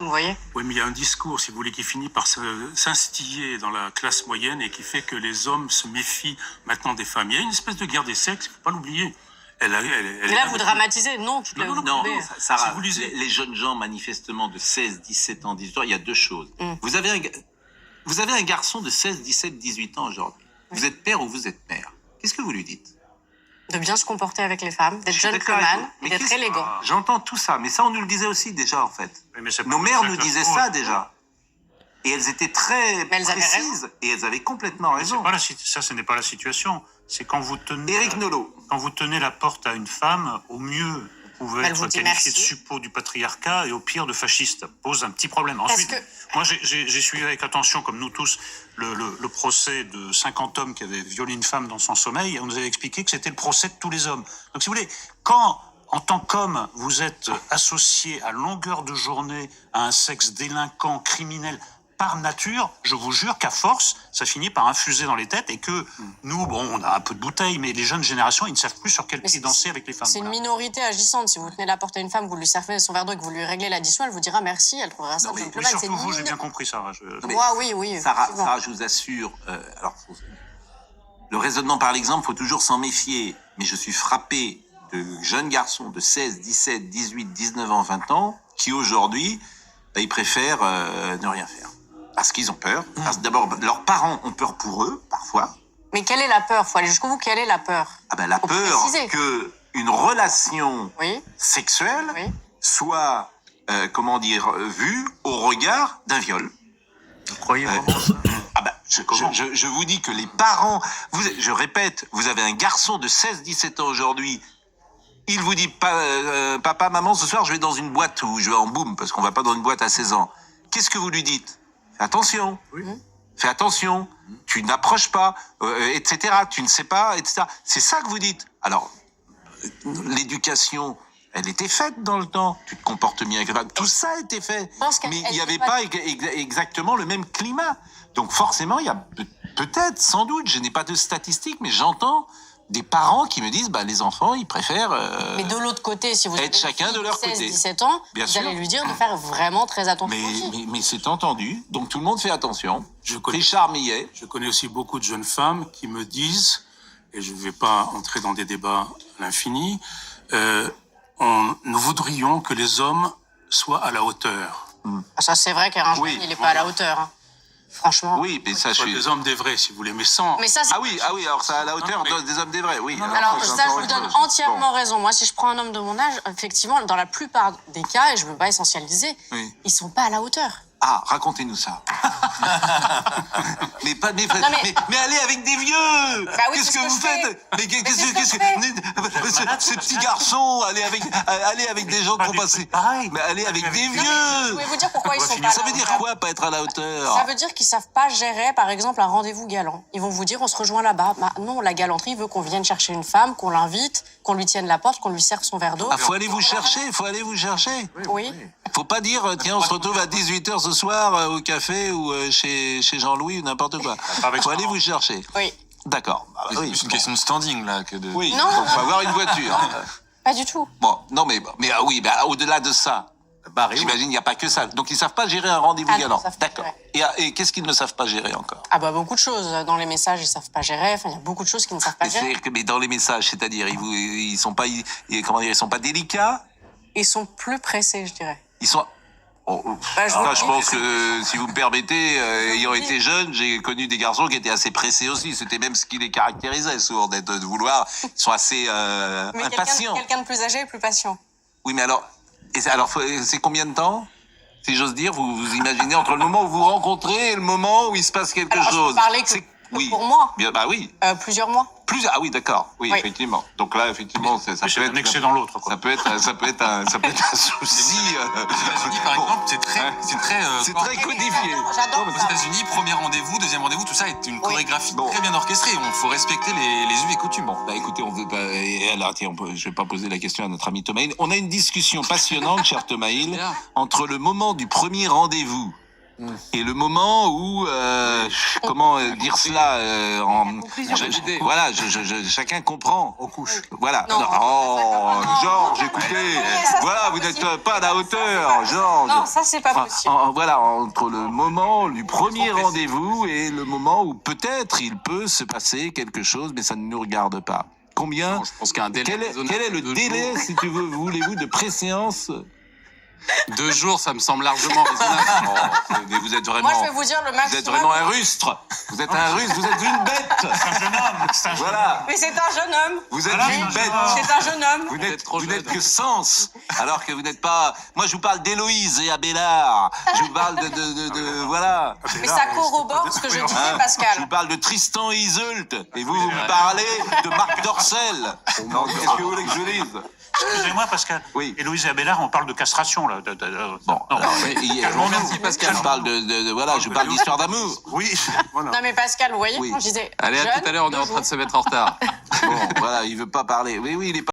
Vous voyez? Oui, mais il y a un discours, si vous voulez, qui finit par s'instiller dans la classe moyenne et qui fait que les hommes se méfient maintenant des femmes. Il y a une espèce de guerre des sexes, il ne faut pas l'oublier. Et là, vous dramatisez? Non, Non, Sarah, Si vous lisez... les jeunes gens, manifestement, de 16, 17 ans, 18 ans, il y a deux choses. Vous avez un garçon de 16, 17, 18 ans aujourd'hui. Vous êtes père ou vous êtes mère. Qu'est-ce que vous lui dites? De bien se comporter avec les femmes, d'être gentleman, d'être élégant. J'entends tout ça, mais ça, on nous le disait aussi déjà, en fait. Nos mères nous disaient ça déjà. Et elles étaient très précises, et elles avaient complètement raison. Ça, ce n'est pas la situation. C'est quand vous tenez... Éric Nolot. Quand vous tenez la porte à une femme, au mieux, vous pouvez être qualifié de suppôt du patriarcat et au pire de fasciste. Ça pose un petit problème. Ensuite, moi, j'ai suivi avec attention, comme nous tous, le procès de 50 hommes qui avaient violé une femme dans son sommeil, et on nous avait expliqué que c'était le procès de tous les hommes. Donc, si vous voulez, quand, en tant qu'homme, vous êtes associé à longueur de journée à un sexe délinquant, criminel, par nature, je vous jure qu'à force, ça finit par infuser dans les têtes et que nous, bon, on a un peu de bouteille, mais les jeunes générations, ils ne savent plus sur quel pied danser avec les femmes. C'est une minorité agissante. Si vous tenez la porte à une femme, vous lui servez son verre d'eau et que vous lui réglez l'addition, elle vous dira merci, elle trouvera ça mais surtout vous, j'ai bien compris ça. Moi, oui. Sarah, je vous assure, le raisonnement par l'exemple, faut toujours s'en méfier. Mais je suis frappé de jeunes garçons de 16, 17, 18, 19 ans, 20 ans, qui aujourd'hui, ils préfèrent ne rien faire. Parce qu'ils ont peur. Parce que d'abord, leurs parents ont peur pour eux, parfois. Mais quelle est la peur? Faut aller jusqu'au bout. Quelle est la peur? La peur que une relation sexuelle soit, vue au regard d'un viol. Vous croyez vraiment ça? Je vous dis que les parents... je répète, vous avez un garçon de 16, 17 ans aujourd'hui. Il vous dit, papa, maman, ce soir, je vais dans une boîte ou je vais en boum, parce qu'on va pas dans une boîte à 16 ans. Qu'est-ce que vous lui dites? Fais attention. Fais attention. Tu n'approches pas, etc. Tu ne sais pas, etc. C'est ça que vous dites. Alors, l'éducation, elle était faite dans le temps. Tu te comportes bien avec les femmes. Tout ça a été fait. Mais il n'y avait pas exactement le même climat. Donc forcément, il y a peut-être, sans doute, je n'ai pas de statistiques, mais j'entends des parents qui me disent, les enfants, ils préfèrent mais de l'autre côté, si vous être chacun de leur côté. 17 ans, vous allez lui dire de faire vraiment très attention. Mais c'est entendu. Donc tout le monde fait attention. Richard Millet. Je connais aussi beaucoup de jeunes femmes qui me disent, et je ne vais pas entrer dans des débats à l'infini, nous voudrions que les hommes soient à la hauteur. Ça, c'est vrai qu'un jeune, il n'est pas à la hauteur. Hein. Franchement. Oui, mais ça, des hommes des vrais, si vous voulez, mais sans... Mais ça, alors ça à la hauteur des hommes des vrais, oui. Alors ça, je vous donne entièrement raison. Moi, si je prends un homme de mon âge, effectivement, dans la plupart des cas, et je ne veux pas essentialiser, ils sont pas à la hauteur. Ah, racontez-nous ça. mais allez avec des vieux. Qu'est-ce que vous faites? Mais qu'est-ce que ces petits garçons, allez avec des gens qui ont passé. Mais allez avec des vieux. Je vais vous dire pourquoi ils sont pas à la hauteur. Ça veut dire quoi, pas être à la hauteur? Ça veut dire qu'ils savent pas gérer, par exemple, un rendez-vous galant. Ils vont vous dire, on se rejoint là-bas. Non, la galanterie veut qu'on vienne chercher une femme, qu'on l'invite, qu'on lui tienne la porte, qu'on lui serve son verre d'eau. Faut aller vous chercher. Oui. Faut pas dire, tiens, on se retrouve à 18h ce soir au café ou chez Jean-Louis ou n'importe quoi. Faut aller vous chercher. Oui. D'accord. C'est une question de standing, là, que de... Oui, non. Donc faut avoir une voiture. Pas du tout. Bon, non, mais au-delà de ça, j'imagine il n'y a pas que ça. Donc ils savent pas gérer un rendez-vous galant. D'accord. Et qu'est-ce qu'ils ne savent pas gérer encore? Beaucoup de choses. Dans les messages, ils savent pas gérer. Enfin, il y a beaucoup de choses qu'ils ne savent pas gérer. Mais dans les messages, c'est-à-dire, ils sont pas, ils sont pas délicats? Ils sont plus pressés, je dirais. Ils sont... je pense que, si vous me permettez, ayant été jeune, j'ai connu des garçons qui étaient assez pressés aussi. C'était même ce qui les caractérisait, souvent, de vouloir... Ils sont assez impatients. Quelqu'un de plus âgé est plus patient. Oui, mais alors c'est combien de temps? Si j'ose dire, vous imaginez entre le moment où vous rencontrez et le moment où il se passe quelque chose. Je peux parler pour moi. Bien, oui. Plusieurs mois. Ah oui, d'accord. Oui, effectivement. Donc là, effectivement, ça peut être annexé dans l'autre, quoi. Ça peut être un souci. Aux États-Unis, par exemple, c'est très codifié. J'adore Aux ça. États-Unis, premier rendez-vous, deuxième rendez-vous, tout ça est une chorégraphie très bien orchestrée. Il faut respecter les us et coutumes. Bon. Écoutez, je vais pas poser la question à notre ami Thomas Hill. On a une discussion passionnante, cher Thomas Hill, entre le moment du premier rendez-vous et le moment où comment dire cela voilà, chacun comprend. On couche. Voilà. Non. Oh, Georges, écoutez, voilà, vous n'êtes pas à la hauteur, Georges. Non, ça, c'est pas possible. Voilà, entre le moment du premier rendez-vous et le moment où peut-être il peut se passer quelque chose, mais ça ne nous regarde pas. Combien? Non, je pense qu'il y a un délai. Quel est le délai, si tu veux, voulez-vous, de préséance? 2 jours, ça me semble largement raisonnable. Oh, mais vous êtes vraiment. Moi, je vais vous dire le maximum. Vous êtes vraiment un rustre. Vous êtes un rustre. Vous êtes une bête. C'est un jeune homme. Voilà. Mais c'est un jeune homme. Vous êtes une bête. C'est un jeune homme. Vous n'êtes que sens, alors que vous n'êtes pas. Moi, je vous parle d'Héloïse et Abélard. Je vous parle de voilà. Mais ça corrobore ce que je disais, Hein, Pascal. je vous parle de Tristan et Iseult. Et vous me parlez de Marc Dorcel. Non, qu'est-ce que vous voulez que je dise? Excusez-moi, Pascal. Oui. Héloïse et Abélard, on parle de castration, là. Bon, non. alors, Merci, Pascal. Je parle voilà, je parle d'histoire d'amour. Oui. Voilà. Non, mais Pascal, vous voyez, Oui. quand je disais. Allez, à jeune, tout à l'heure, on est en train de se mettre en retard. Bon, voilà, il veut pas parler. Oui, il est pas